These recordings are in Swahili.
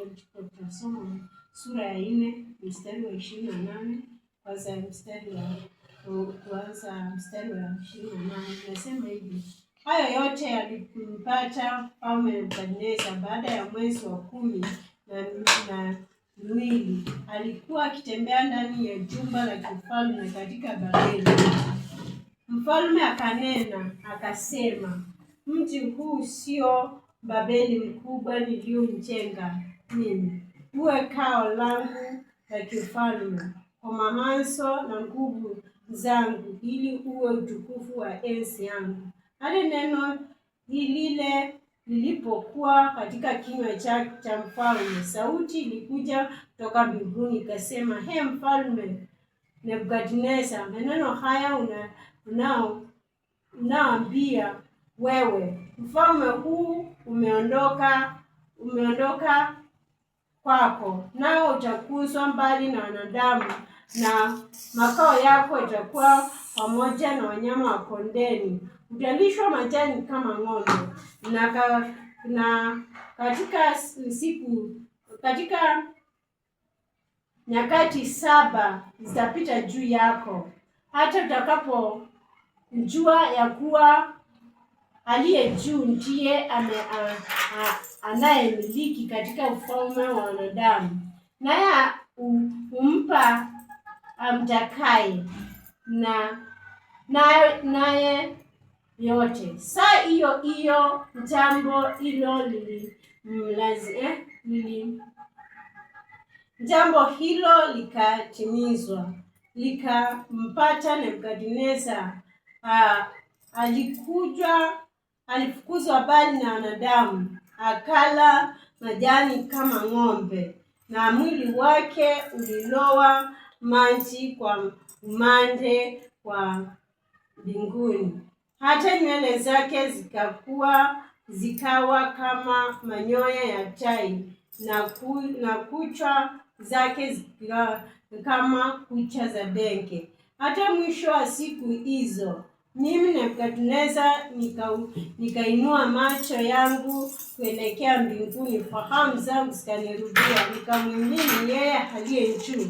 tutasoma sura ya 4 mstari wa 28 kwanza mstari wa 28. Nasema hivi: hayo yote yalimpata Mfalme Nebukadneza baada ya mwezi wa 12. Alikuwa akitembea ndani ya jumba la kifalme katika Babeli. Mfalme akanena akasema, mji huu sio Babeli mkubwa niliyomjenga mimi, uwe kao langu la kifalme kwa mahanso na nguvu zangu, ili uwe utukufu wa enzi yangu. Hadi neno lile lilipokuwa katika kinywa cha mfalme, sauti ilikuja kutoka mbinguni ikasema, he Mfalme Nebukadneza, maneno haya unaoambia wewe, mfalme huu umeondoka kwako, nao utakuzwa mbali na wanadamu, na makao yako itakuwa pamoja na wanyama wa kondeni. Utalishwa majani kama ng'ombe, na katika nyakati 7 zitapita juu yako, hata utakapojua ya kuwa aliye juu ndiye anayemiliki katika ufalme wa wanadamu, naye humpa amtakaye naye yote. Saa hiyo jambo hilo likatimizwa, likampata Nebukadneza. Alifukuzwa mbali na wanadamu, akala majani kama ng'ombe, na mwili wake ulilowa maji kwa umande wa mbinguni. Hata nywele zake zikawa kama manyoya ya tai, na kucha zake zikawa kama kucha za benge. Hata mwisho wa siku hizo, mimi Nebukadneza nikainua macho yangu kuelekea mbinguni, fahamu zangu zikanirudia, nikamwamini yeye aliye juu,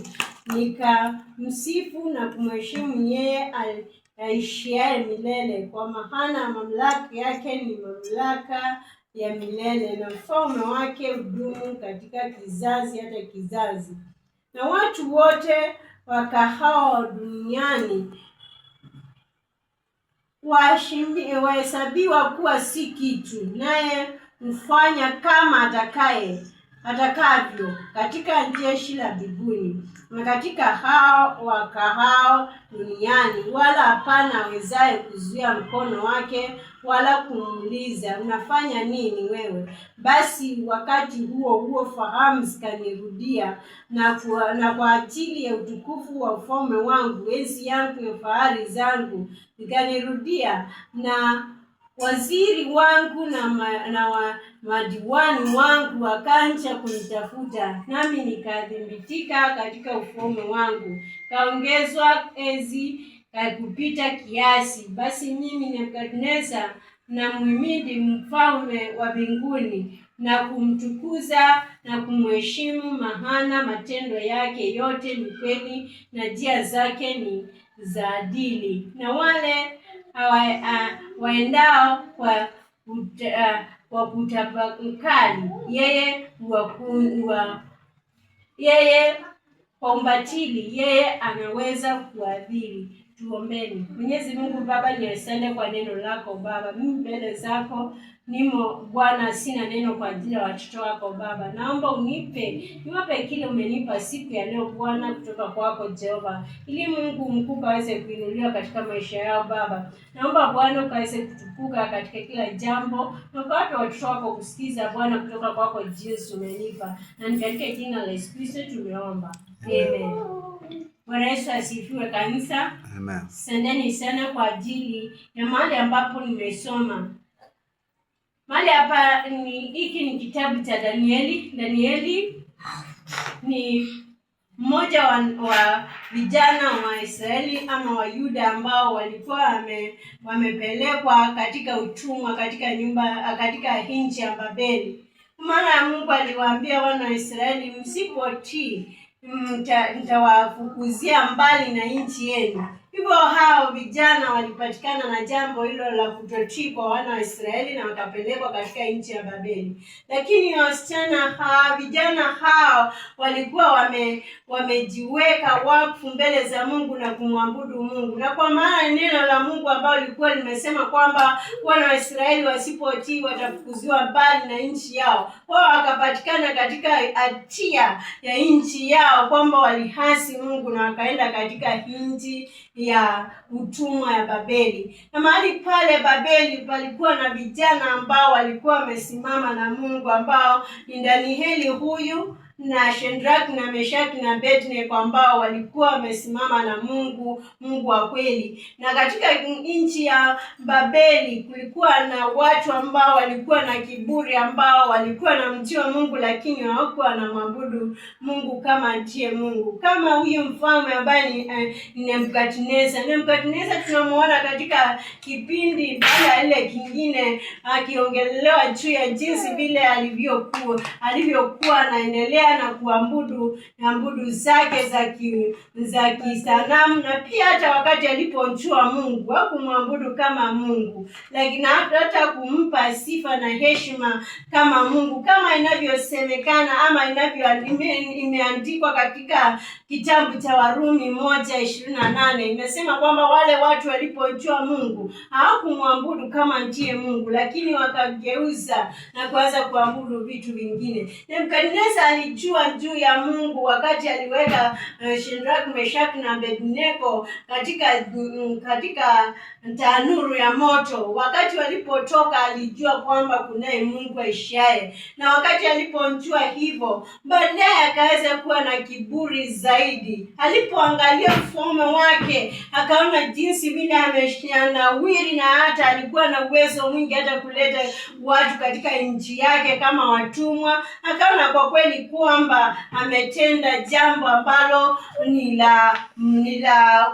nikamsifu na kumheshimu yeye aishiaye milele, kwa maana mamlaka yake ni mamlaka ya milele, na ufalme wake hudumu katika kizazi hata kizazi. Na watu wote wakao duniani wahesabiwa kuwa si kitu, naye hufanya kama atakavyo katika jeshi la mbinguni na katika hao wakao duniani, wala hapana awezaye kuzuia mkono wake wala kumuuliza, unafanya nini wewe? Basi wakati huo fahamu zikanirudia, na kwa ajili ya utukufu wa ufalme wangu, enzi yangu na fahari zangu zikanirudia, na waziri wangu na madiwani wangu wakaanza kunitafuta, nami nikadhibitika katika ufalme wangu, kaongezwa enzi kupita kiasi. Basi mimi Nebukadneza namhimidi mfalme wa mbinguni na kumtukuza na kumheshimu, maana matendo yake yote ni kweli na njia zake ni za adili. Na wale waendao kwa kutafakari yeye kwa ubatili, yeye anaweza kuadhiri. Tuombeni. Mwenyezi Mungu Baba, ni asante kwa neno lako Baba. Mimi mbele zako nimo Bwana, sina neno kwa ajili ya watoto wako Baba. Naomba niwape kile umenipa siku ya leo Bwana, kutoka kwako Jehova, ili Mungu mkuu aweze kuinuliwa katika maisha yao Baba. Naomba Bwana ukaweze kutukuka katika kila jambo, na ukawape watoto wako kusikiza Bwana kutoka kwako Yesu umenipa, na ni katika jina la Yesu Kristo tumeomba. Amen. Bwana Yesu asifiwe kanisa. Amen. Asanteni sana kwa ajili ya mahali ambapo nimesoma. Mahali hapa hiki ni kitabu cha Danieli. Danieli ni mmoja wa vijana wa Israeli ama wa Yuda ambao walikuwa wamepelekwa katika utumwa katika nchi ya Babeli. Maana Mungu aliwaambia wana wa Israeli, msipotii nitawafukuzia mbali na nchi yenu. Hivyo hao vijana walipatikana na jambo hilo la kutotii kwa wana wa Israeli na wakapelekwa katika nchi ya Babeli. Lakini vijana hao walikuwa wamejiweka wakfu mbele za Mungu na kumwabudu Mungu. Na kwa maana neno la Mungu ambalo lilikuwa limesema kwamba wana wa Israeli wasipotii watafukuziwa mbali na nchi yao, wao wakapatikana katika hatia ya nchi yao kwamba walihasi Mungu na wakaenda katika nchi ya utumwa ya Babeli. Na mahali pale Babeli palikuwa na vijana ambao walikuwa wamesimama na Mungu, ambao ni Danieli huyu na Shadrach na Meshach na Abednego, ambao walikuwa wamesimama na Mungu wa kweli. Na katika nchi ya Babeli kulikuwa na watu ambao walikuwa na kiburi, ambao walikuwa na mjua Mungu lakini hawakuwa wanamwabudu Mungu kama ndiye Mungu, kama huyu mfalme ambaye ni Nebukadneza. Nebukadneza tunamuona katika kipindi baada ya ile kingine akiongelelewa juu ya jinsi vile alivyokuwa anaendelea na kuabudu zake za kisanamu, na pia hata wakati alipomjua Mungu hakumwabudu kama Mungu, lakini hata kumpa sifa na heshima kama Mungu, kama inavyosemekana ama imeandikwa katika kitabu cha Warumi 1:28. Imesema kwamba wale watu walipojua Mungu hawakumwabudu kama ndiye Mungu, lakini wakageuza na kuanza kuabudu vitu vingine. Nebukadneza alijua juu ya Mungu wakati aliweka Shadrach, Meshach na Abednego katika tanuru ya moto. Wakati walipotoka alijua kwamba kunaye Mungu aishaye, na wakati alipomjua hivyo, baadaye akaweza kuwa na kiburi zaidi. Alipoangalia ufalme wake akaona jinsi vile amenawiri, na hata alikuwa na uwezo mwingi hata kuleta watu katika nchi yake kama watumwa. Akaona kwa kweli kwamba ametenda jambo ambalo ni la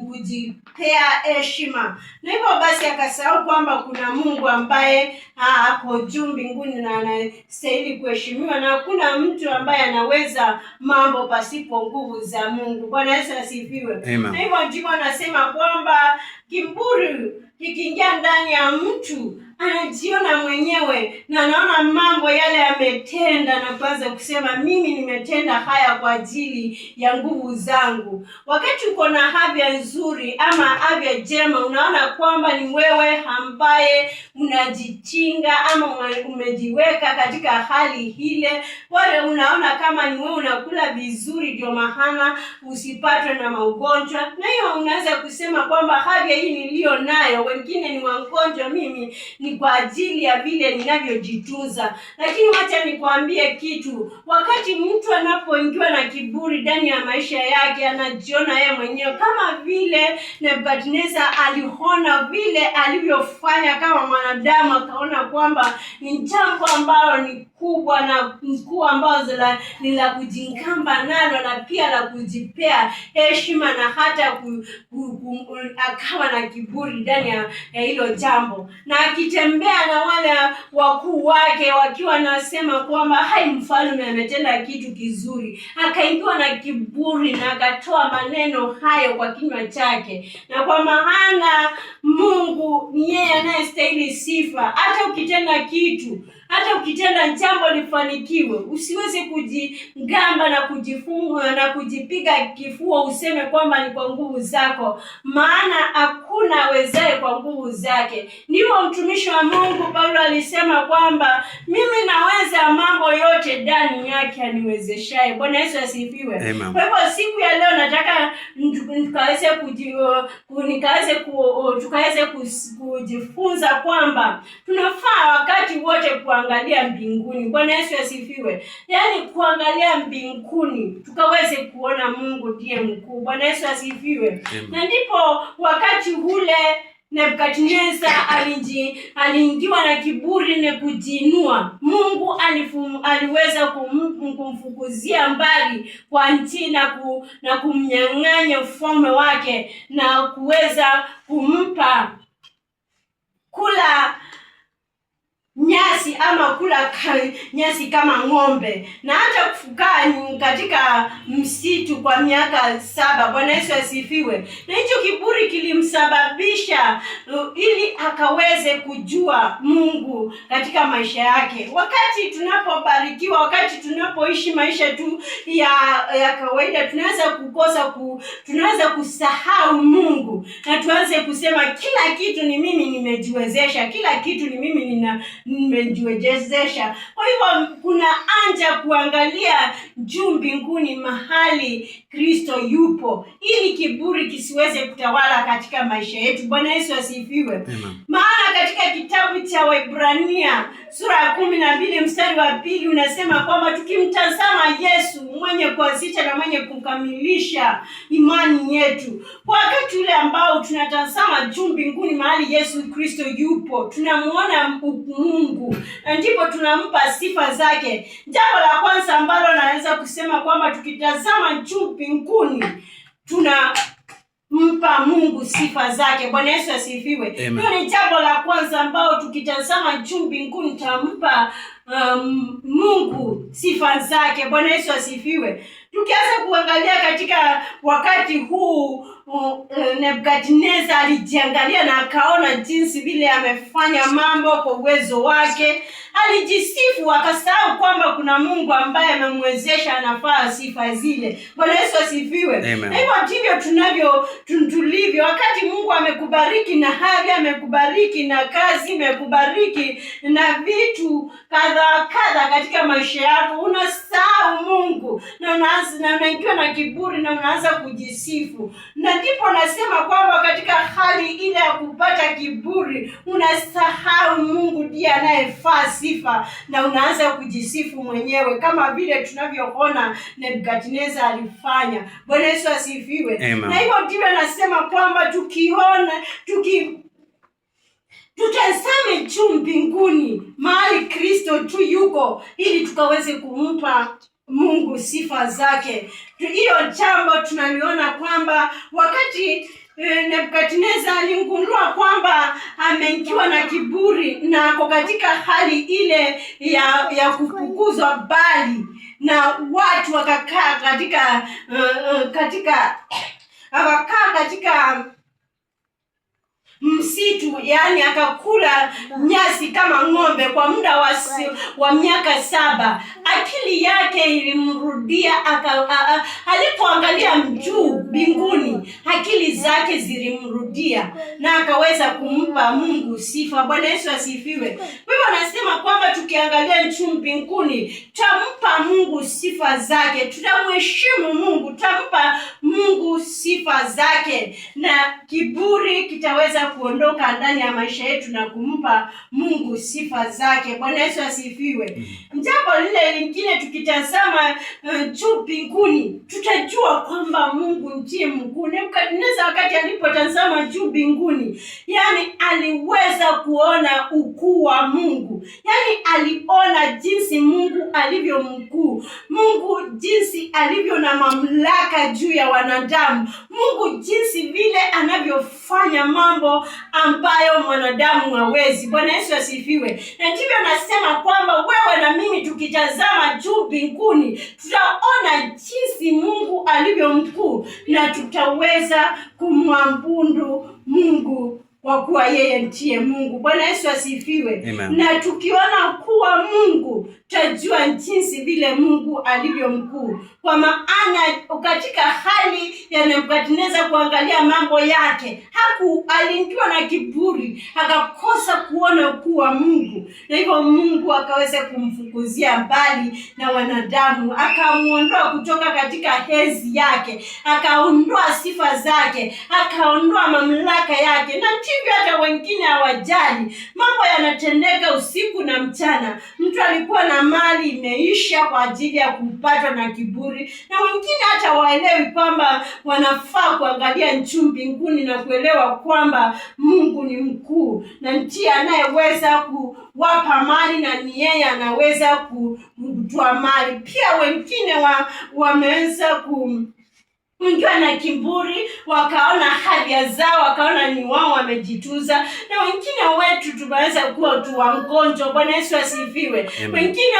kujipea heshima, na hivyo basi akasahau kwamba kuna Mungu ambaye ako juu mbinguni na anastahili kuheshimiwa, na hakuna mtu ambaye anaweza mambo pasipo nguvu za Mungu. Bwana Yesu asifiwe. Na hivyo ndivyo anasema kwamba kiburi kikiingia ndani ya mtu anajiona mwenyewe na anaona mambo yale ametenda na kuanza kusema mimi nimetenda haya kwa ajili ya nguvu zangu. Wakati uko na afya nzuri ama afya njema, unaona kwamba ni wewe ambaye unajitinga ama umejiweka katika hali ile, wale unaona kama ni wewe unakula vizuri ndio maana usipatwe na magonjwa, na hiyo unaweza kusema kwamba afya hii nilio nayo, wengine ni wagonjwa, mimi ni kwa ajili ya vile ninavyojitunza. Lakini wacha nikwambie kitu, wakati mtu anapoingiwa na kiburi ndani ya maisha yake, anajiona yeye mwenyewe, kama vile Nebukadneza aliona vile alivyofanya kama mwanadamu, akaona kwamba ni jambo ambalo ni kubwa na mkuu ambazo ni la kujingamba nalo na pia la kujipea heshima, na hata akawa na kiburi ndani ya hilo jambo, na akitembea na wale wakuu wake wakiwa nasema kwamba hai mfalme ametenda kitu kizuri, akaingiwa na kiburi na akatoa maneno hayo kwa kinywa chake. Na kwa maana Mungu ni yeye anayestahili sifa. Hata ukitenda jambo lifanikiwe, usiweze kujigamba na kujifunga na kujipiga kifua useme kwamba ni kwa nguvu zako, maana hakuna awezaye kwa nguvu zake. Ndivyo mtumishi wa Mungu Paulo alisema kwamba mimi naweza mambo yote ndani yake aniwezeshaye. Bwana Yesu asifiwe. Kwa hivyo siku ya leo nataka tukaweze kujifunza kwamba tunafaa wakati wote kuangalia mbinguni. Bwana Yesu asifiwe. Yaani kuangalia mbinguni tukaweze kuona Mungu ndiye mkuu. Bwana Yesu asifiwe. Na ndipo wakati ule Nebukadneza aliingiwa na kiburi na kujiinua, Mungu aliweza kumfukuzia mbali kwa nchi na kumnyang'anya ufalme wake na kuweza kumpa kula nyasi ama kula nyasi kama ng'ombe, na hata kukaa katika msitu kwa miaka 7. Bwana Yesu asifiwe. Na hicho kiburi kilimsababisha ili akaweze kujua Mungu katika maisha yake. Wakati tunapobarikiwa, wakati tunapoishi maisha tu ya kawaida, tunaweza kusahau Mungu na tuanze kusema kila kitu ni mimi nimejiwezesha, kila kitu ni mimi nimejiwezesha. Kwa hivyo kuna haja kuangalia juu mbinguni mahali Kristo yupo, ili kiburi kisiweze kutawala katika maisha yetu. Bwana Yesu asifiwe. Maana katika kitabu cha Waebrania sura ya 12 mstari wa 2 unasema kwamba tukimtazama Yesu mwenye kuanzisha na mwenye kukamilisha imani yetu, kwa wakati ule ambao tunatazama juu mbinguni mahali Yesu Kristo yupo, tunamuona Mungu, ndipo tunampa sifa zake. Jambo la kwanza ambalo naweza kusema kwamba tukitazama juu mbinguni tunampa Mungu sifa zake. Bwana Yesu asifiwe. Hiyo ni jambo la kwanza ambao tukitazama juu mbinguni tutampa Mungu sifa zake. Bwana Yesu asifiwe. Tukianza kuangalia katika wakati huu, Nebukadneza alijiangalia na akaona jinsi vile amefanya mambo kwa uwezo wake. Alijisifu, akasahau kwamba kuna Mungu ambaye amemwezesha, anafaa sifa zile. Bwana Yesu asifiwe. Na hivyo ndivyo tulivyo. Wakati Mungu amekubariki na hali, amekubariki na kazi, amekubariki na vitu kadha katika maisha yako, unasahau Mungu na unaingiwa na kiburi na unaanza kujisifu. Na ndipo nasema kwamba katika hali ile ya kupata kiburi, unasahau Mungu ndiye anayefaa sifa na unaanza kujisifu mwenyewe, kama vile tunavyoona Nebukadneza alifanya. Bwana Yesu asifiwe. Na hivyo ndivyo nasema kwamba tutazame juu mbinguni mahali Kristo tu yuko, ili tukaweze kumpa Mungu sifa zake. Hiyo jambo tunaliona kwamba wakati Nebukadneza aligundua kwamba ameingiwa na kiburi na ako katika hali ile ya kufukuzwa bali, na watu wakakaa katika msitu, yani akakula nyasi kama ng'ombe kwa muda wa miaka 7. Akili yake ilimrudia, alipoangalia juu mbinguni akili zake zilimrudia na akaweza kumpa Mungu sifa. Bwana Yesu asifiwe. Kwa hivyo nasema kwamba tukiangalia juu mbinguni tutampa Mungu sifa zake, tutamheshimu Mungu, tutampa Mungu sifa zake, na kiburi kitaweza kuondoka ndani ya maisha yetu na kumpa Mungu sifa zake. Bwana Yesu asifiwe. Jambo lile lingine, tukitazama juu mbinguni tutajua kwamba Mungu ndiye mkuu. Nebukadneza wakati alipotazama juu mbinguni, yani aliweza kuona ukuu wa Mungu, yani aliona jinsi Mungu alivyo mkuu, Mungu jinsi alivyo na mamlaka juu ya wanadamu, Mungu jinsi vile anavyofanya mambo ambayo mwanadamu hawezi. Bwana Yesu asifiwe. Na ndivyo nasema kwamba wewe na mimi tukitazama juu mbinguni tutaona jinsi Mungu alivyo mkuu, na tutaweza kumwabudu Mungu kwa kuwa yeye ndiye Mungu. Bwana Yesu asifiwe. Na tukiona kuwa Mungu tutajua jinsi vile Mungu alivyo mkuu. Kwa maana katika hali ya Nebukadneza kuangalia mambo yake, aliingiwa na kiburi, akakosa kuona ukuu wa Mungu, na hivyo Mungu akaweza kumfukuzia mbali na wanadamu, akamuondoa kutoka katika hezi yake, akaondoa sifa zake, akaondoa mamlaka yake. Na ndivyo hata wengine hawajali, mambo yanatendeka usiku na mchana. Mtu alikuwa na mali imeisha kwa ajili ya kupatwa na kiburi, na wengine hata waelewi kwamba wanafaa kuangalia juu mbinguni na kuelewa kwamba Mungu ni mkuu na ndiye anayeweza kuwapa mali, na ni yeye anaweza kutoa mali. Pia wengine wameweza Wengine na kiburi, wakaona hadhi zao, wakaona ni wao wamejituza. Na wengine wetu tumeweza kuwa tu wagonjwa. Bwana Yesu asifiwe. Wengine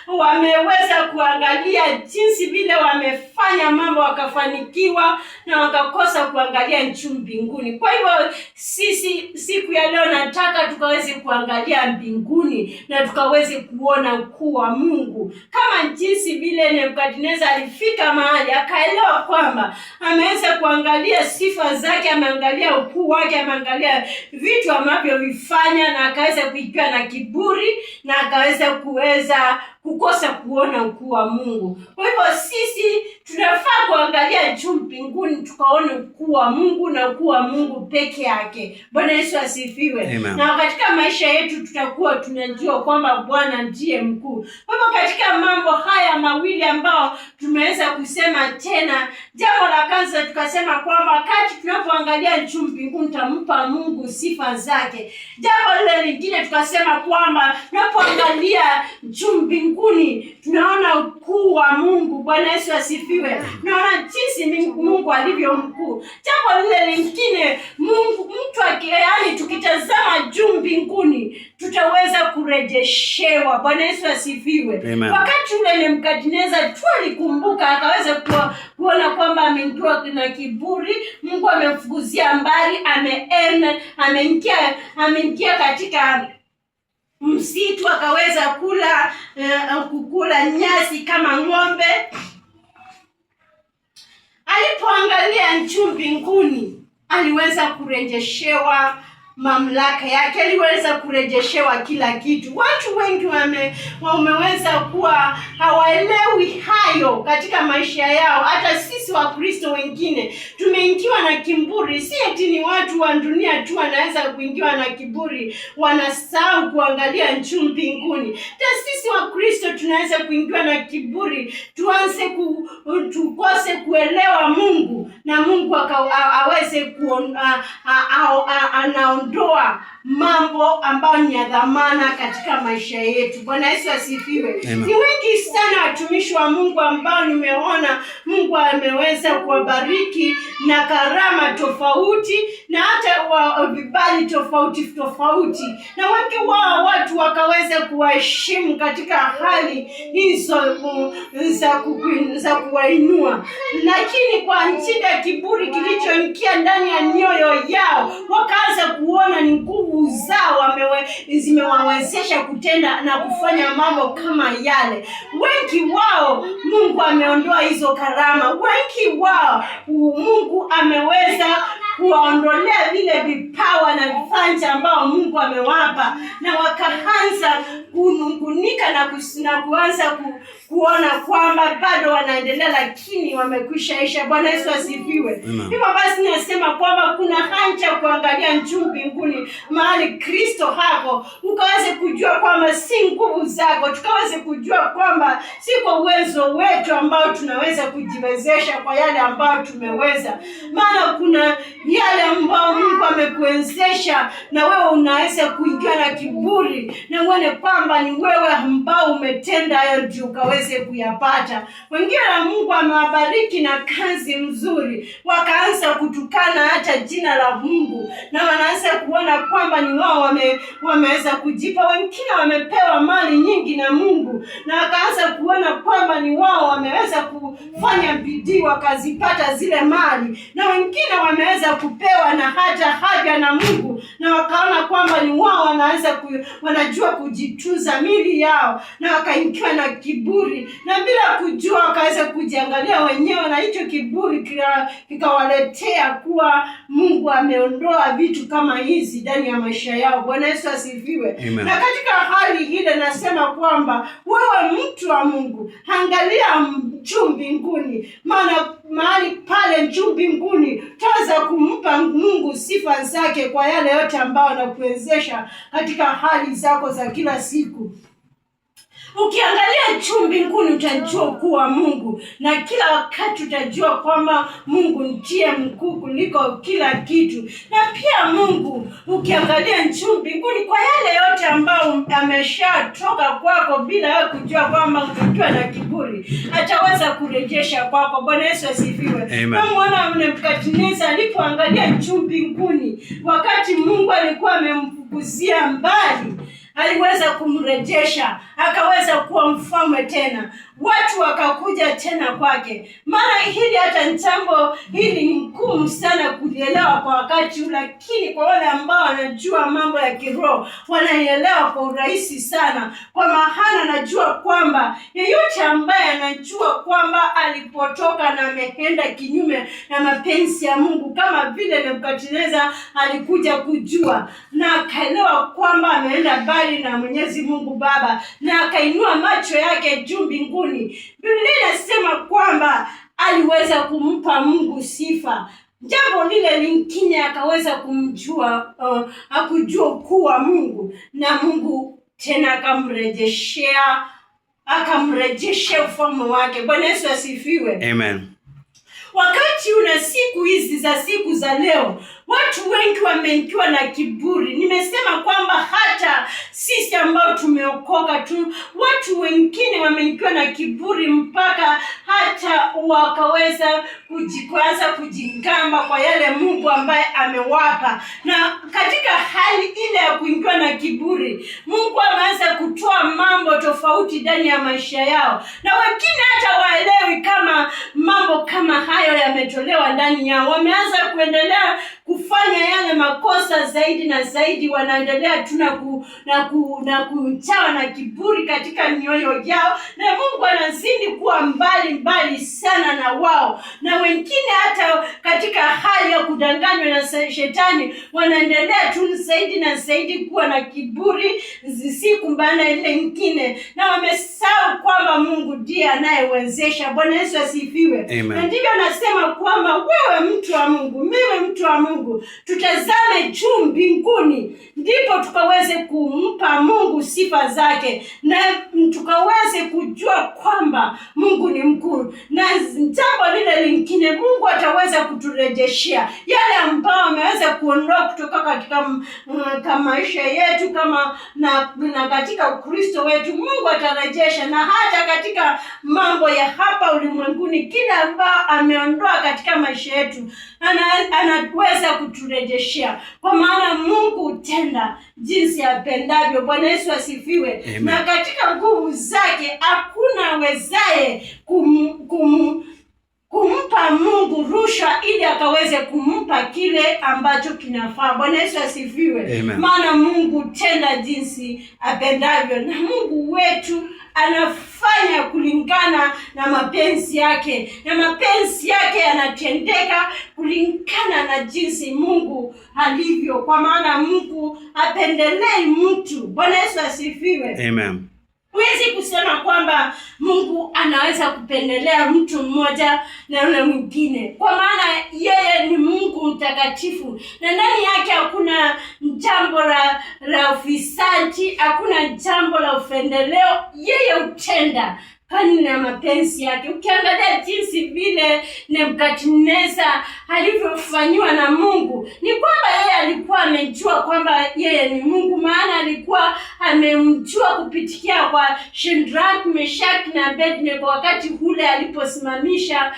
wameweza kuangalia jinsi vile wamefanya mambo wakafanikiwa, na wakakosa kuangalia juu mbinguni. Kwa hivyo sisi siku ya leo nataka tukaweze kuangalia mbinguni na tukaweze kuona ukuu wa Mungu, kama jinsi vile Nebukadneza alifika mahali akaelewa kwamba ameweza kuangalia sifa zake, ameangalia ukuu wake, ameangalia vitu ambavyo vifanya, na akaweza kuikiwa na kiburi, na akaweza kukosa kuona ukuu wa Mungu. Kwa hivyo sisi tunafaa kuangalia juu mbinguni tukaone ukuu wa Mungu na ukuu wa Mungu peke yake. Bwana Yesu asifiwe. Na katika maisha yetu tutakuwa tunajua kwamba Bwana ndiye mkuu. Kwa hivyo katika mambo haya mawili ambao tumeweza kusema tena, jambo la kwanza tukasema kwamba wakati tunapoangalia juu mbinguni tutampa Mungu sifa zake. Jambo lile lingine tukasema kwamba tunapoangalia juu mbinguni tunaona ukuu wa Mungu. Bwana Yesu asifiwe. Tunaona jinsi Mungu alivyo mkuu. Jambo lile lingine, yaani tukitazama juu mbinguni tutaweza kurejeshewa. Bwana Yesu asifiwe. Wakati ule Nebukadneza tu alikumbuka, akaweza kuona kwamba ameingia na kiburi, Mungu amemfukuzia mbali, ameingia katika msitu, akaweza kukula nyasi kama ng'ombe. Alipoangalia juu mbinguni aliweza kurejeshewa mamlaka yake, aliweza kurejeshewa kila kitu. Watu wengi wameweza kuwa hawaelewi hayo katika maisha yao. Hata sisi Wakristo wengine tumeingiwa na kiburi. Si eti ni watu wa dunia tu wanaweza kuingiwa na kiburi, wanasahau kuangalia juu mbinguni. Hata sisi Wakristo tunaweza kuingiwa na kiburi, tukose kuelewa Mungu, na Mungu aweze anaondoa mambo ambayo ni ya dhamana katika maisha yetu. Bwana Yesu asifiwe. Ni wengi sana watumishi wa Mungu ambao nimeona Mungu ameweza kuwabariki na karama tofauti, na hata vibali tofauti, na wengi wao watu wakaweza kuwaheshimu katika hali hizo za kuwainua. Lakini kwa njia ya kiburi kilichoingia ndani ya mioyo yao, wakaanza kuona ni nguvu zao zimewawezesha kutenda na kufanya mambo kama yale. Wengi wao Mungu ameondoa hizo karama. Wengi wao Mungu ameweza kuwaondolea vile vipawa na vifanja ambao Mungu amewapa, na wakaanza kunungunika na kuanza kuona kwamba bado wanaendelea, lakini wamekwishaisha. Bwana Yesu asifiwe. Hivyo basi nasema kwamba kuna haja kuangalia juu mbinguni, mahali Kristo hapo, ukaweze kujua kwamba si nguvu zako, tukaweze kujua kwamba si kwa uwezo wetu ambao tunaweza kujiwezesha kwa yale ambao tumeweza, maana kuna yale ambao Mungu amekuwezesha, na wewe unaweza kuingia na kiburi na uone kwamba ni wewe ambao umetenda hayo ndio ukaweze kuyapata. Wengine na Mungu amewabariki na kazi mzuri, wakaanza kutukana hata jina la Mungu, na wanaanza kuona kwamba ni wao wameweza kujipa. Wengine wamepewa mali nyingi na Mungu, na wakaanza kuona kwamba ni wao wameweza kufanya bidii wakazipata zile mali, na wengine wameweza kupewa na hata haja na Mungu, na wakaona kwamba ni wao wanajua kujitunza mili yao, na wakaingia na kiburi, na bila kujua wakaweza kujiangalia wenyewe, na hicho kiburi kikawaletea kuwa Mungu ameondoa vitu kama hizi ndani ya maisha yao. Bwana Yesu asifiwe. Na katika hali ile nasema kwamba wewe mtu wa Mungu, angalia juu mbinguni, maana mahali pale juu mbinguni utaweza kumpa Mungu sifa zake kwa yale yote ambayo anakuwezesha katika hali zako za kila siku. Ukiangalia juu mbinguni utajua kuwa Mungu, na kila wakati utajua kwamba Mungu ndiye mkuu kuliko kila kitu. Na pia Mungu ukiangalia juu mbinguni, kwa yale yote ambayo ameshatoka kwako bila kujua kwamba ukiwa na kiburi, ataweza kurejesha kwako. Bwana Yesu asifiwe. Mwana Nebukadneza alipoangalia juu mbinguni, wakati Mungu alikuwa amemfukuzia mbali, aliweza kumrejesha, akaweza kuwa mfalme tena. Watu wakakuja tena kwake. Maana hili hata jambo hili ni ngumu sana kulielewa kwa wakati ule, lakini kwa wale ambao wanajua mambo ya kiroho wanaelewa kwa urahisi sana. Kwa maana najua kwamba yeyote ambaye anajua kwamba alipotoka na ameenda kinyume na mapenzi ya Mungu, kama vile Nebukadneza alikuja kujua na akaelewa kwamba ameenda mbali na Mwenyezi Mungu Baba, na akainua macho yake juu mbinguni, Biblia inasema kwamba aliweza kumpa Mungu sifa. Jambo lile lingine akaweza kumjua, akujua kuwa Mungu, na Mungu tena akamrejeshea ufalme wake. Bwana Yesu asifiwe. Amen. Wakati una siku za leo, watu wengi wameingiwa na kiburi. Nimesema kwamba hata sisi ambao tumeokoka tu, watu wengine wameingiwa na kiburi mpaka hata wakaweza kujigamba kwa yale Mungu ambaye amewapa. Na katika hali ile ya kuingiwa na kiburi, Mungu ameanza kutoa mambo tofauti ndani ya maisha yao, na wengine hata waelewi kama mambo kama hayo yametolewa ndani yao. Wameanza kuendelea kufanya yale makosa zaidi na zaidi, wanaendelea tu na kujawa na kiburi katika mioyo yao, na Mungu anazidi kuwa mbali sana na wao. Na wengine hata katika hali ya kudanganywa na shetani wanaendelea tu zaidi na zaidi kuwa na kiburi siku baada ile nyingine, na wamesahau kwamba Mungu ndiye anayewezesha. Bwana Yesu asifiwe. Na ndivyo nasema kwamba wewe mtu wa Mungu, mimi mtu wa Mungu, tutazame juu mbinguni, ndipo tukaweze kumpa Mungu sifa zake, na tukaweze kujua kwamba Mungu ni mkuu. Na jambo lile lingine, Mungu ataweza kuturejeshea yale ambayo ameweza kuondoa kutoka katika maisha yetu kama na katika Ukristo wetu. Mungu atarejesha, na hata katika mambo ya hapa ulimwenguni, kila ambao ameondoa katika maisha yetu anaweza kuturejeshea, kwa maana Mungu hutenda jinsi apendavyo. Bwana Yesu asifiwe. Amen. Na katika nguvu zake hakuna awezaye kumpa Mungu rushwa ili akaweze kumpa kile ambacho kinafaa. Bwana Yesu asifiwe. Maana Mungu tenda jinsi apendavyo, na Mungu wetu anafanya kulingana na mapenzi yake, na mapenzi yake yanatendeka kulingana na jinsi Mungu alivyo, kwa maana Mungu hapendelei mtu. Bwana Yesu asifiwe. Amen. Huwezi kusema kwamba Mungu anaweza kupendelea mtu mmoja na yule mwingine, kwa maana yeye ni Mungu mtakatifu, na ndani yake hakuna jambo la ufisadi, hakuna jambo la upendeleo. Yeye hutenda kani na mapenzi yake. Ukiangalia jinsi vile Nebukadneza alivyofanywa na Mungu, ni kwamba yeye alikuwa amejua kwamba yeye ni Mungu, maana alikuwa amemjua kupitikia kwa Shadrach, Meshach na Abednego wakati ule aliposimamisha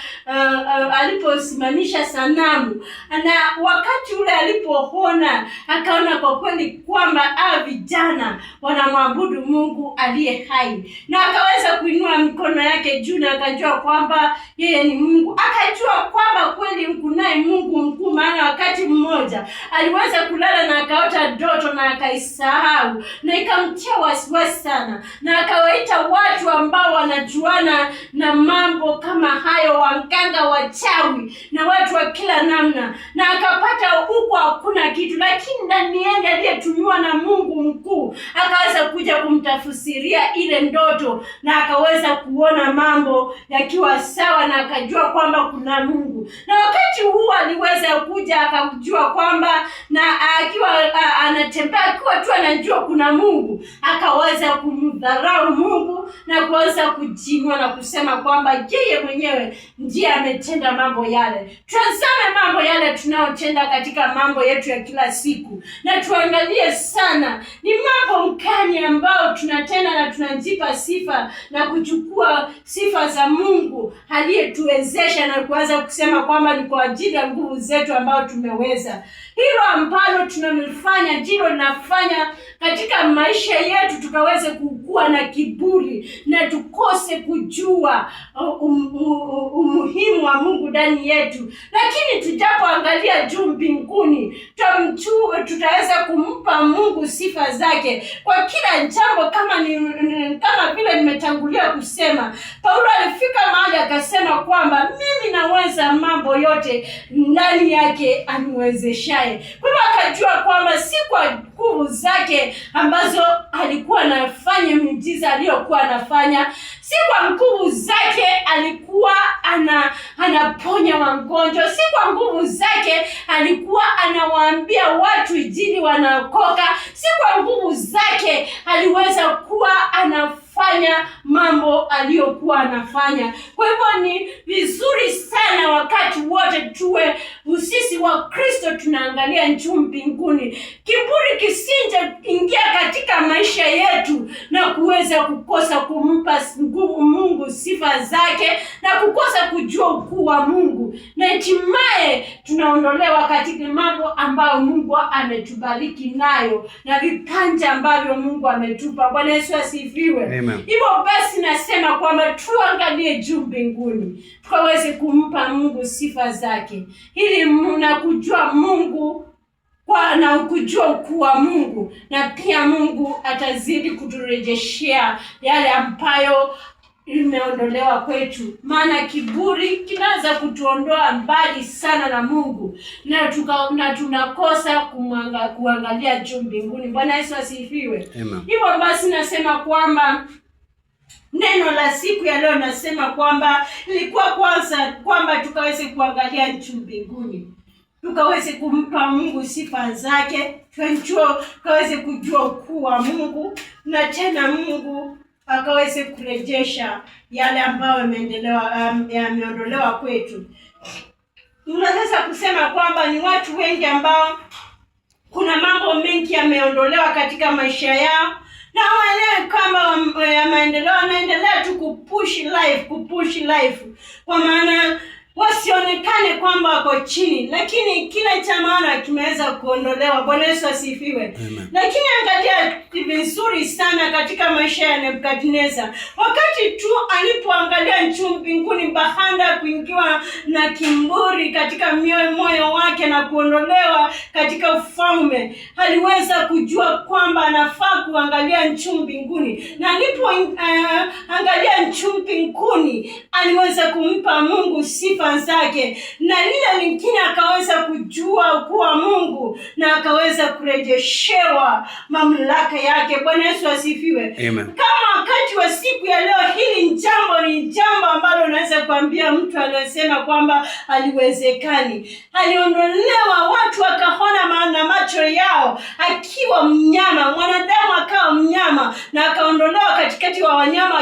sanamu. Na wakati ule alipoona, akaona kwa kweli kwamba hawa vijana wanamwabudu Mungu aliye hai, na akaweza kuinua mikono yake juu na akajua kwamba yeye ni Mungu. Akajua kwamba kweli kunaye Mungu mkuu, maana wakati mmoja aliweza kulala na akaota ndoto na akaisahau, na ikamtia wasiwasi sana, na akawaita watu ambao wanajuana na mambo kama hayo, waganga, wachawi na watu wa kila namna, na akapata huko hakuna kitu. Lakini Danieli aliyetumiwa na Mungu mkuu akaweza kuja kumtafsiria ile ndoto, na akaweza kuona mambo yakiwa sawa na akajua kwamba kuna Mungu. Na wakati huu aliweza kuja akajua kwamba, na akiwa anatembea akiwa tu anajua kuna Mungu, akaweza kumdharau Mungu na kuanza kujinua na kusema kwamba yeye mwenyewe ndiye ametenda mambo yale. Tazame mambo yale tunayotenda katika mambo yetu ya kila siku, na tuangalie sana ni mambo gani ambayo tunatenda na tunajipa sifa na kuchukua sifa za Mungu aliyetuwezesha na kuanza kusema kwamba ni kwa ajili ya nguvu zetu ambao tumeweza. Hilo ambalo tunalifanya ndilo linafanya katika maisha yetu tukaweze kukua na kiburi na tukose kujua umuhimu wa Mungu ndani yetu. Lakini tujapoangalia juu mbinguni, tutaweza kumpa Mungu sifa zake kwa kila jambo. Kama vile nimetangulia kusema, Paulo alifika mahali akasema kwamba mimi naweza mambo yote ndani yake aniwezeshaye. Kwa hivyo akajua kwamba si kwa nguvu zake ambazo alikuwa anafanya miujiza aliyokuwa anafanya, si kwa nguvu zake alikuwa anaponya wagonjwa, si kwa nguvu zake alikuwa anawaambia watu injili wanaokoka, si kwa nguvu zake aliweza kuwa anafanya mambo aliyokuwa anafanya. Kwa hivyo ni vizuri sana wakati wote tuwe sisi wa Kristo tunaangalia juu mbinguni. Kiburi kisinje ingia katika maisha yetu na kuweza kukosa kumpa Mungu sifa zake na kukosa kujua ukuu wa Mungu, na hatimaye tunaondolewa katika mambo ambayo Mungu ametubariki nayo na vipanja ambavyo Mungu ametupa. Bwana Yesu asifiwe. Hivyo basi nasema kwamba tuangalie juu mbinguni tukaweze kumpa Mungu sifa zake, ili kujua Mungu na kujua ukuu wa Mungu, na pia Mungu atazidi kuturejeshea yale ambayo imeondolewa kwetu. Maana kiburi kinaweza kutuondoa mbali sana na Mungu, na tunakosa kuangalia juu mbinguni. Bwana Yesu asifiwe. Hivyo basi nasema kwamba neno la siku ya leo nasema kwamba ilikuwa kwanza kwamba tukaweze kuangalia juu mbinguni, tukaweze kumpa Mungu sifa zake, tukaweze kujua ukuu wa Mungu, na tena Mungu akaweze kurejesha yale ambayo yameondolewa kwetu. Tunaweza kusema kwamba ni watu wengi ambao kuna mambo mengi yameondolewa katika maisha yao, na waelewe kama ya maendeleo wanaendelea tu kupush life, kwa maana wasionekane kwamba wako chini, lakini kila cha maana kimeweza kuondolewa. Bwana Yesu asifiwe. Lakini angalia vizuri sana katika maisha ya Nebukadneza, wakati tu alipoangalia juu mbinguni baada kuingiwa na kiburi katika moyo wake na kuondolewa katika ufalme, aliweza kujua kwamba anafaa kuangalia juu mbinguni, na alipoangalia juu mbinguni aliweza kumpa Mungu sifa zake, na lile lingine akaweza kujua ukuu wa Mungu na akaweza kurejeshewa mamlaka yake. Bwana Yesu asifiwe. Kama wakati wa siku ya leo, hili ni jambo ambalo unaweza kuambia mtu aliyesema kwamba haliwezekani. Aliondolewa, watu wakaona na macho yao akiwa mnyama, mwanadamu akawa mnyama, na akaondolewa katikati wa wanyama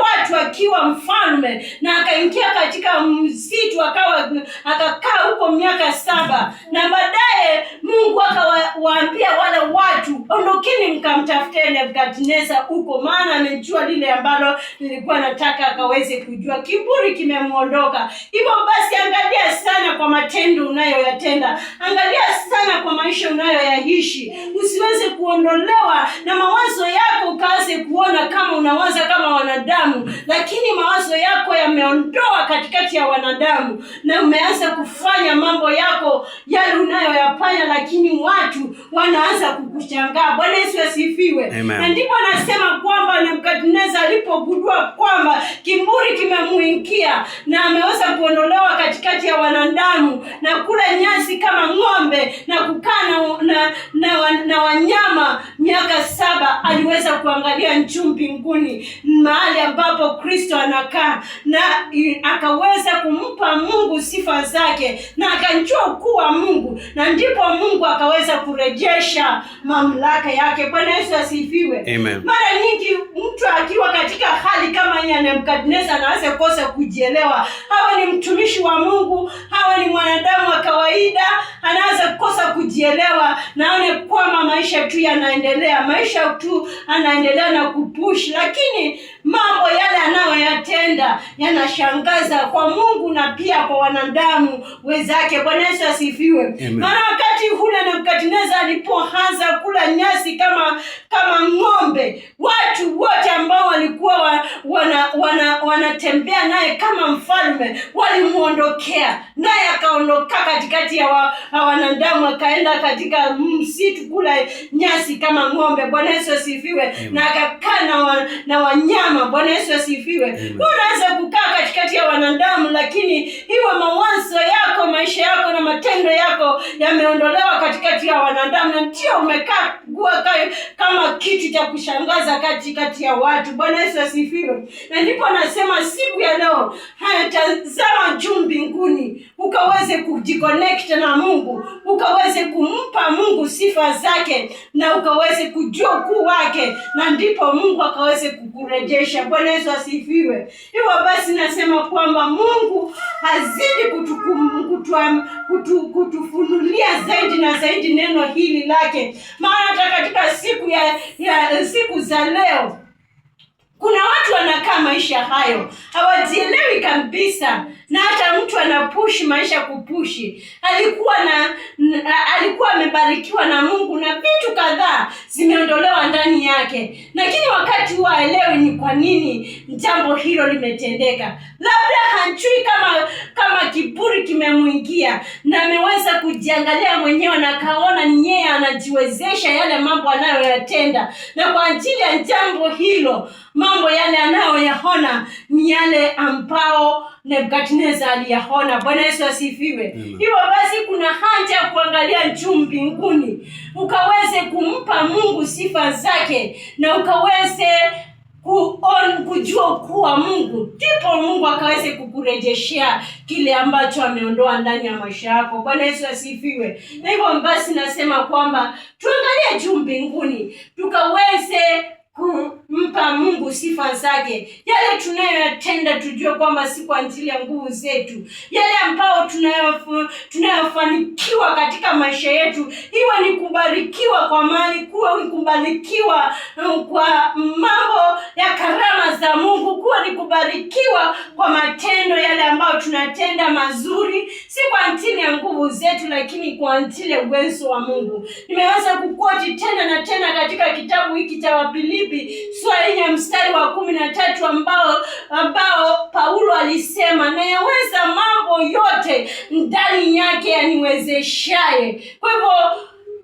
watu akiwa mfalme, na akaingia katika msitu akakaa huko miaka 7, na baadaye Mungu akawaambia wale watu, ondokeni mkamtafute Nebukadneza huko, maana amejua lile ambalo nilikuwa nataka akaweze kujua. Kiburi kimemuondoka. Hivyo basi angalia sana kwa matendo unayoyatenda, angalia sana kwa maisha unayoyaishi, usiweze kuondolewa na mawazo yako ukaanze kuona kama unawaza kama wanadamu, lakini mawazo yako yameondoa katikati ya wanadamu na umeanza kufanya mambo yako yale unayoyafanya, lakini watu wanaanza kukushangaa. Bwana Yesu asifiwe. Na ndipo nasema kwamba Nebukadneza alipogundua kwamba kiburi kimemuingia na ameweza kuondolewa katikati ya wanadamu na kula nyasi kama ng'ombe na kukaa na wanyama miaka 7 aliweza kuangalia juu mbinguni mahali ambapo Kristo anakaa, na akaweza kumpa Mungu sifa zake na akanjua ukuu wa Mungu, na ndipo Mungu akaweza kurejesha mamlaka yake. Bwana Yesu asifiwe. Amen. Mara nyingi mtu akiwa katika hali kama hii ya Nebukadneza anaweza kosa kujielewa. Hawa ni mtumishi wa Mungu, hawa ni mwanadamu wa kawaida, anaweza kosa kujielewa na aone kwamba maisha tu yanaendelea, maisha tu anaendelea na kupush, lakini mambo yale anayoyatenda yanashangaza kwa Mungu na pia kwa wanadamu wenzake. Bwana Yesu asifiwe. Maana wakati ule Nebukadneza alipoanza kula nyasi kama ng'ombe, watu wote ambao walikuwa wanatembea naye kama mfalme walimuondokea, naye akaondoka katikati ya wanadamu, akaenda katika msitu kula nyasi kama ng'ombe. Bwana Yesu asifiwe. Na akakaa na wanyama. Bwana Yesu asifiwe. Unaweza kukaa katikati ya wanadamu, lakini iwe mawazo yako, maisha yako na matendo yako yameondolewa katikati ya wanadamu, na ndio umekaa kama kitu cha kushangaza katikati ya watu. Bwana Yesu asifiwe. Na ndipo nasema siku ya leo, tazama juu mbinguni, ukaweze kujiconnect na Mungu, ukaweze kumpa Mungu sifa zake, na ukaweze kujua ukuu wake, na ndipo Mungu akaweze kukurejesha. Bwana Yesu asifiwe. Hivyo basi nasema kwamba Mungu hazidi kutufunulia zaidi na zaidi neno hili lake. Maana hata katika siku za leo kuna watu wanakaa maisha hayo hawajielewi kabisa, na hata mtu anapushi maisha kupushi. Alikuwa amebarikiwa na Mungu na vitu kadhaa zimeondolewa ndani yake, lakini wakati huo haelewi ni kwa nini jambo hilo limetendeka. Labda hajui kama kiburi kimemwingia na ameweza kujiangalia mwenyewe na kaona ni yeye anajiwezesha yale mambo anayoyatenda, na kwa ajili ya jambo hilo mambo yale anayoyaona ni yale ambao Nebukadneza aliyaona. Bwana Yesu asifiwe. Hivyo basi kuna haja ya kuangalia juu mbinguni, ukaweze kumpa Mungu sifa zake, na ukaweze kujua ukuu wa Mungu, ndipo Mungu akaweze kukurejeshea kile ambacho ameondoa ndani ya maisha yako. Bwana Yesu asifiwe. Na hivyo basi nasema kwamba tuangalie juu mbinguni, tukaweze kumpa Mungu sifa zake. Yale tunayoyatenda tujue kwamba si kwa ajili ya nguvu zetu. Yale ambao tunayofanikiwa katika maisha yetu, iwe ni kubarikiwa kwa mali, kuwa ni kubarikiwa kwa mambo ya karama za Mungu, kuwa ni kubarikiwa kwa matendo yale ambayo tunatenda mazuri, si kwa ajili ya nguvu zetu, lakini kwa ajili ya uwezo wa Mungu. Nimeweza kukoti tena na tena katika kitabu hiki cha Wafilipi sura ya mstari wa 13 ambao Paulo alisema, na yaweza mambo yote ndani yake yaniwezeshaye. Kwa hivyo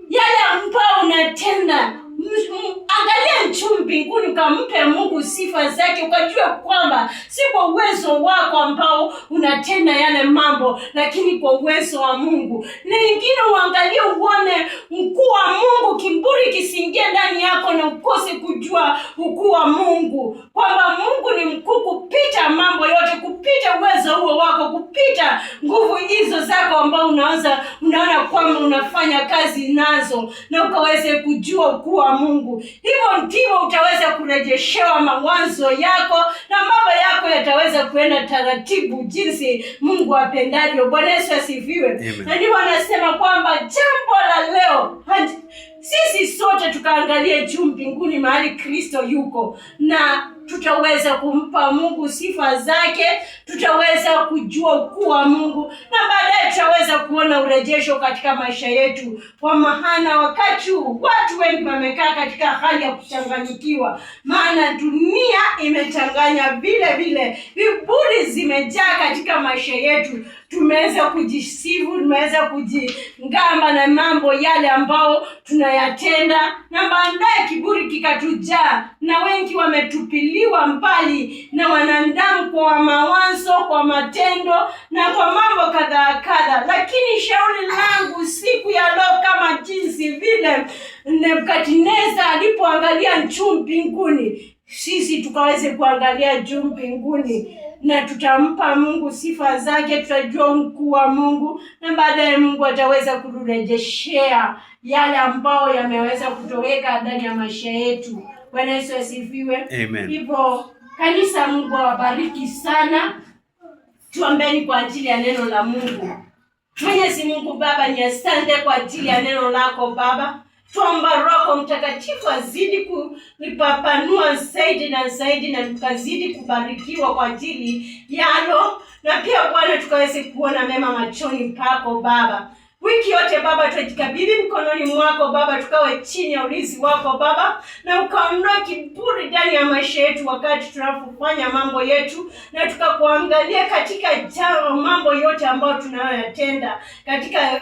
yale ambao unatenda, angalia juu mbinguni, kampe Mungu sifa zake, ukajue kwamba si kwa uwezo wako ambao unatenda yale mambo, lakini kwa uwezo wa Mungu. Na nyingine uangalie uone ukuu wa Mungu, kiburi kisingie ndani yako na ukose kujua ukuu wa Mungu, kwamba Mungu ni mkuu kupita mambo yote, kupita uwezo huo wako, kupita nguvu hizo zako ambao unaona kwamba unafanya kazi nazo, na ukaweze kujua ukuu wa Mungu. Hivyo ndivyo utaweza kurejeshewa mawazo yako, na mambo yako yataweza kuenda taratibu jinsi Mungu apendavyo. Bwana Yesu asifiwe. Na ndivyo anasema kwamba jambo la leo sisi sote tukaangalia juu mbinguni mahali Kristo yuko, na tutaweza kumpa Mungu sifa zake, tutaweza kujua ukuu wa Mungu, na baadaye tutaweza kuona urejesho katika maisha yetu. Kwa maana wakati watu wengi wamekaa katika hali ya kuchanganyikiwa, maana dunia imechanganya vile viburi zimejaa katika maisha yetu. Tumeweza kujisifu, tumeweza kujingamba na mambo yale ambao tunayatenda, na baadaye kiburi kikatujaa, na wengi wametupiliwa mbali na wanadamu kwa mawazo, kwa matendo na kwa mambo kadhaa kadha. Lakini shauri langu siku ya leo, kama jinsi vile Nebukadneza alipoangalia juu mbinguni, sisi tukaweze kuangalia juu mbinguni, na tutampa Mungu sifa zake, tutajua mkuu wa Mungu, na baadaye Mungu ataweza kurejeshea yale ambao yameweza kutoweka ndani ya maisha yetu. Bwana Yesu asifiwe. Amen. Hivyo kanisa, Mungu awabariki sana. Tuombeni kwa ajili ya neno la Mungu. Mwenyezi Mungu Baba, ni asante kwa ajili ya neno lako Baba. Tuomba Roho Mtakatifu azidi kunipapanua zaidi na zaidi, na tukazidi kubarikiwa kwa ajili yalo, na pia Bwana tukaweze kuona mema machoni pako Baba. Wiki yote Baba tutajikabidhi mkononi mwako Baba, tukawe chini ya ulinzi wako Baba, na ukaondoa kiburi ndani ya maisha yetu wakati tunapofanya mambo yetu, na tukakuangalia katika mambo yote ambayo tunayoyatenda katika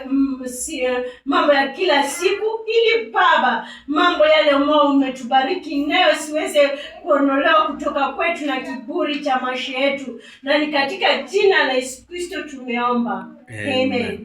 mambo ya kila siku, ili Baba mambo yale ambayo umetubariki nayo siweze kuondolewa kutoka kwetu na kiburi cha maisha yetu, na ni katika jina la Yesu Kristo tumeomba. Amen.